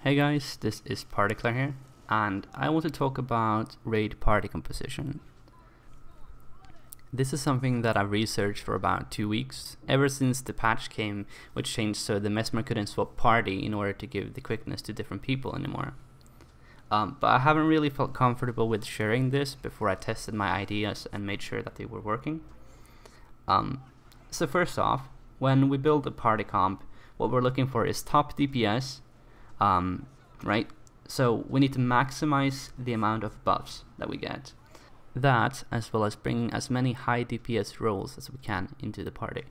Hey guys, this is Particlar here, and I want to talk about raid party composition. This is something that I've researched for about 2 weeks, ever since the patch came which changed so the Mesmer couldn't swap party in order to give the quickness to different people anymore. But I haven't really felt comfortable with sharing this before I tested my ideas and made sure that they were working. So first off, when we build a party comp, what we're looking for is top DPS, right? So we need to maximize the amount of buffs that we get. That, as well as bringing as many high DPS roles as we can into the party.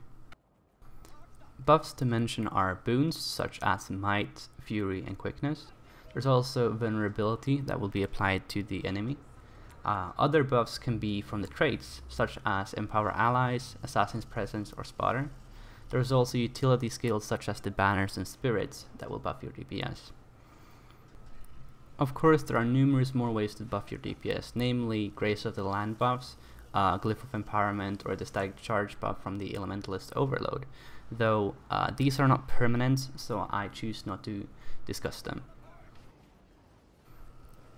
Buffs to mention are boons such as Might, Fury and Quickness. There's also Vulnerability that will be applied to the enemy. Other buffs can be from the traits such as Empower Allies, Assassin's Presence or Spotter. There's also utility skills such as the Banners and Spirits that will buff your DPS. Of course, there are numerous more ways to buff your DPS, namely Grace of the Land buffs, Glyph of Empowerment, or the Static Charge buff from the Elementalist Overload, though these are not permanent, so I choose not to discuss them.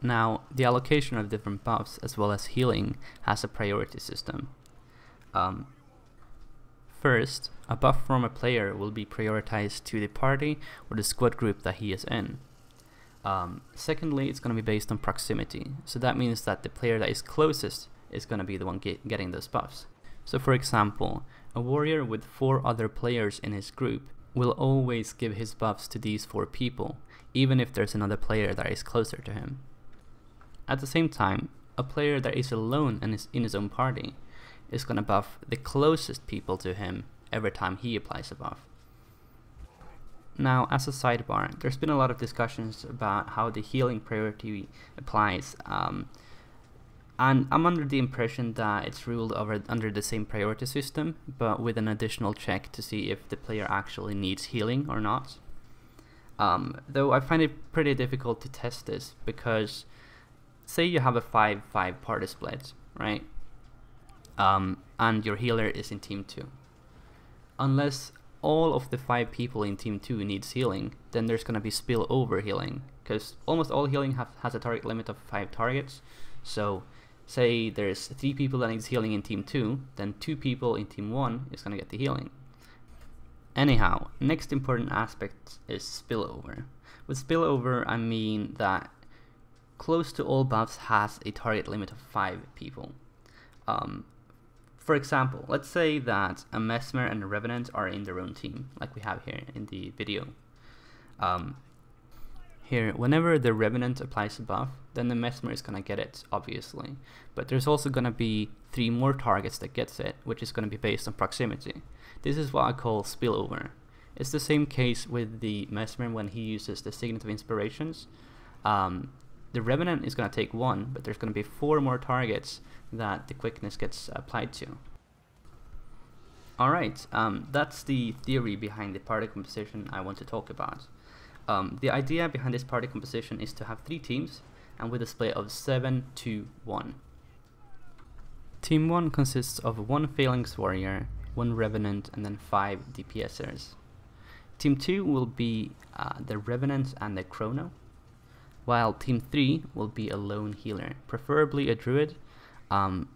Now, the allocation of different buffs as well as healing has a priority system. First, a buff from a player will be prioritized to the party or the squad group that he is in. Secondly, it's going to be based on proximity, so that means that the player that is closest is going to be the one getting those buffs. So for example, a warrior with 4 other players in his group will always give his buffs to these 4 people, even if there's another player that is closer to him. At the same time, a player that is alone and is in his own party is going to buff the closest people to him every time he applies a buff. Now, as a sidebar, there's been a lot of discussions about how the healing priority applies, and I'm under the impression that it's ruled under the same priority system, but with an additional check to see if the player actually needs healing or not. Though I find it pretty difficult to test this, because say you have a 5-5 party split, right? And your healer is in team 2. Unless all of the 5 people in team 2 needs healing, then there's going to be spillover healing, because almost all healing has a target limit of 5 targets. So say there's 3 people that needs healing in team 2, then 2 people in team 1 is going to get the healing. Anyhow, next important aspect is spillover. With spillover, I mean that close to all buffs has a target limit of 5 people. For example, let's say that a Mesmer and a Revenant are in their own team, like we have here in the video. Here, whenever the Revenant applies a buff, then the Mesmer is going to get it, obviously. But there's also going to be 3 more targets that gets it, which is going to be based on proximity. This is what I call spillover. It's the same case with the Mesmer when he uses the Signet of Inspirations. The Revenant is going to take 1, but there's going to be 4 more targets that the quickness gets applied to. Alright, that's the theory behind the party composition I want to talk about. The idea behind this party composition is to have 3 teams, and with a split of 7-2-1. Team 1 consists of 1 Phalanx Warrior, 1 Revenant, and then 5 DPSers. Team 2 will be the Revenant and the Chrono, while Team 3 will be a lone healer, preferably a Druid.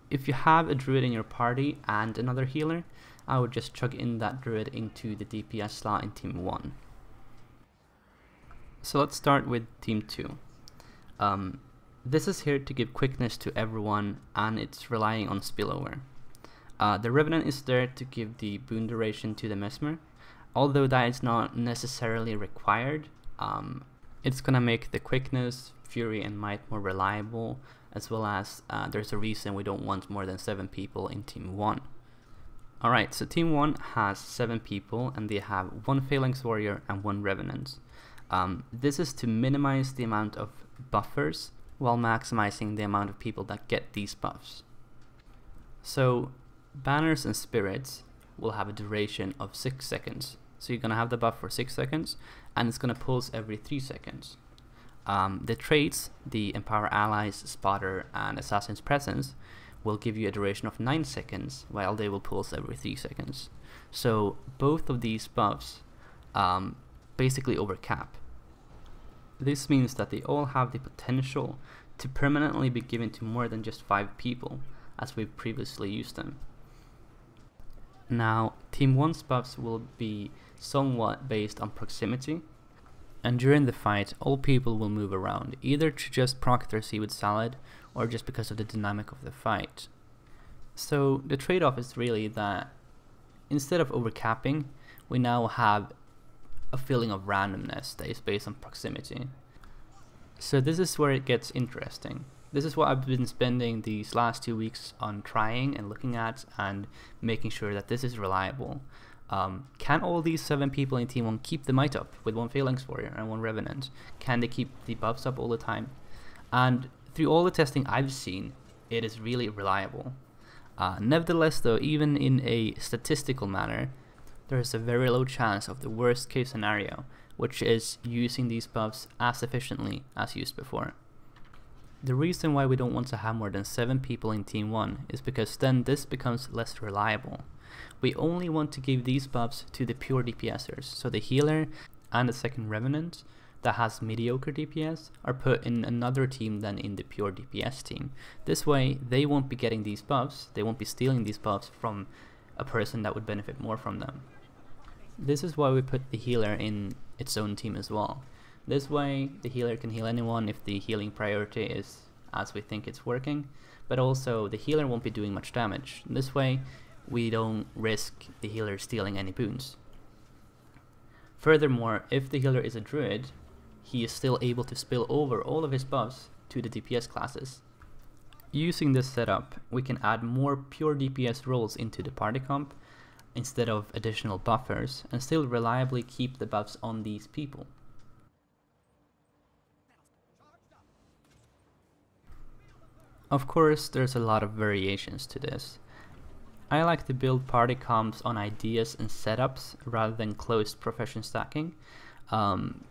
If you have a Druid in your party and another healer, I would just chuck in that Druid into the DPS slot in Team 1. So let's start with Team 2. This is here to give quickness to everyone, and it's relying on spillover. The Revenant is there to give the boon duration to the Mesmer, although that is not necessarily required. It's gonna make the quickness, fury and might more reliable, as well as there's a reason we don't want more than 7 people in Team 1. Alright, so Team 1 has 7 people, and they have 1 Phalanx Warrior and 1 Revenant. This is to minimize the amount of buffers while maximizing the amount of people that get these buffs. So Banners and Spirits will have a duration of 6 seconds. So you're going to have the buff for 6 seconds, and it's going to pulse every 3 seconds. The traits, the Empower Allies, Spotter, and Assassin's Presence, will give you a duration of 9 seconds, while they will pulse every 3 seconds. So both of these buffs basically overcap. This means that they all have the potential to permanently be given to more than just 5 people, as we've previously used them. Now, Team 1's buffs will be somewhat based on proximity, and during the fight, all people will move around, either to just proc their seaweed salad, or just because of the dynamic of the fight. So the trade-off is really that instead of overcapping, we now have a feeling of randomness that is based on proximity. So this is where it gets interesting. This is what I've been spending these last 2 weeks on trying and looking at and making sure that this is reliable. Can all these 7 people in Team 1 keep the might up with 1 Phalanx Warrior and 1 Revenant? Can they keep the buffs up all the time? And through all the testing I've seen, it is really reliable. Nevertheless though, even in a statistical manner, there is a very low chance of the worst case scenario, which is using these buffs as efficiently as used before. The reason why we don't want to have more than 7 people in Team 1 is because then this becomes less reliable. We only want to give these buffs to the pure DPSers, so the healer and the second Revenant that has mediocre DPS are put in another team than in the pure DPS team. This way they won't be getting these buffs, they won't be stealing these buffs from a person that would benefit more from them. This is why we put the healer in its own team as well. This way the healer can heal anyone if the healing priority is as we think it's working, but also the healer won't be doing much damage. This way we don't risk the healer stealing any boons. Furthermore, if the healer is a druid, he is still able to spill over all of his buffs to the DPS classes. Using this setup, we can add more pure DPS roles into the party comp instead of additional buffers, and still reliably keep the buffs on these people. Of course, there's a lot of variations to this. I like to build party comps on ideas and setups rather than closed profession stacking,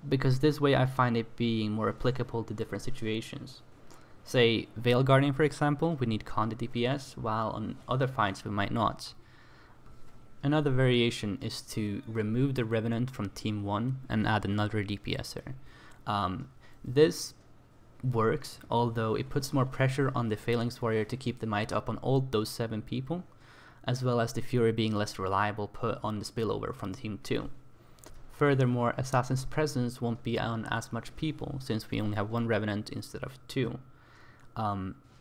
because this way I find it being more applicable to different situations. Say, Veil Guardian for example, we need Conde DPS, while on other fights we might not. Another variation is to remove the Revenant from Team 1 and add another DPSer. This works, although it puts more pressure on the Phalanx Warrior to keep the might up on all those 7 people, as well as the Fury being less reliable put on the Spillover from Team 2. Furthermore, Assassin's Presence won't be on as much people, since we only have 1 Revenant instead of 2.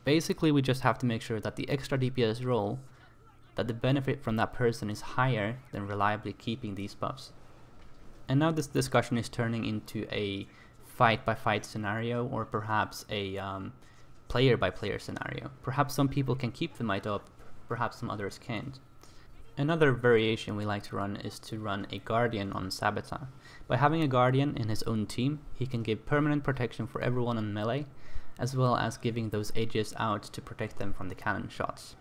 Basically we just have to make sure that the extra DPS role, that the benefit from that person is higher than reliably keeping these buffs. And now this discussion is turning into a fight by fight scenario, or perhaps a player by player scenario. Perhaps some people can keep the might up, perhaps some others can't. Another variation we like to run is to run a Guardian on Sabotage. By having a Guardian in his own team, he can give permanent protection for everyone on melee, as well as giving those Aegis out to protect them from the cannon shots.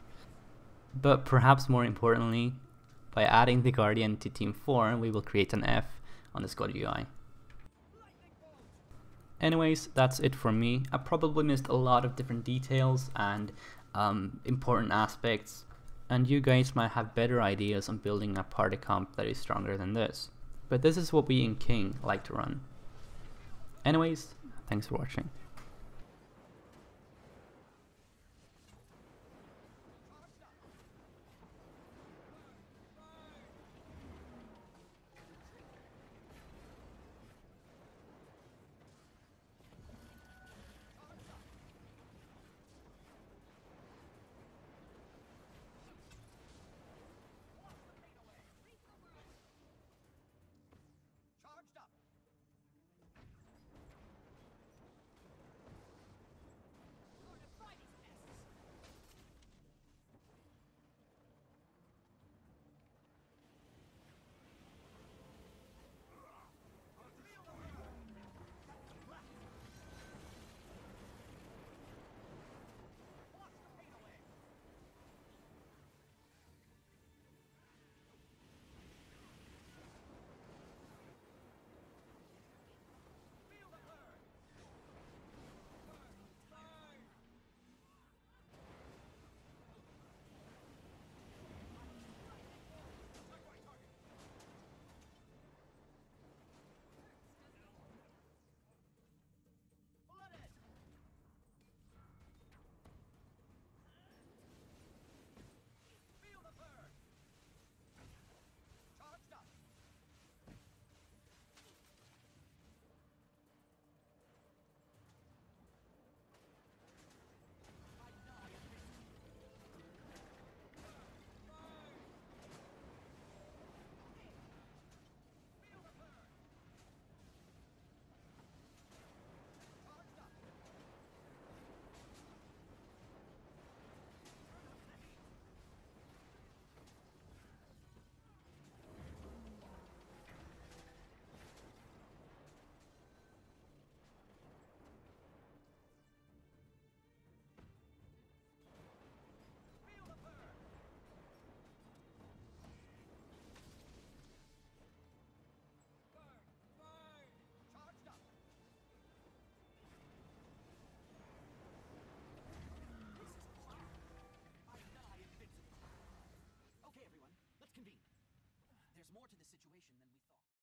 But perhaps more importantly, by adding the Guardian to Team 4, we will create an F on the squad UI. Anyways, that's it for me. I probably missed a lot of different details and important aspects, and you guys might have better ideas on building a party comp that is stronger than this. But this is what we in King like to run. Anyways, thanks for watching. more to the situation than we thought.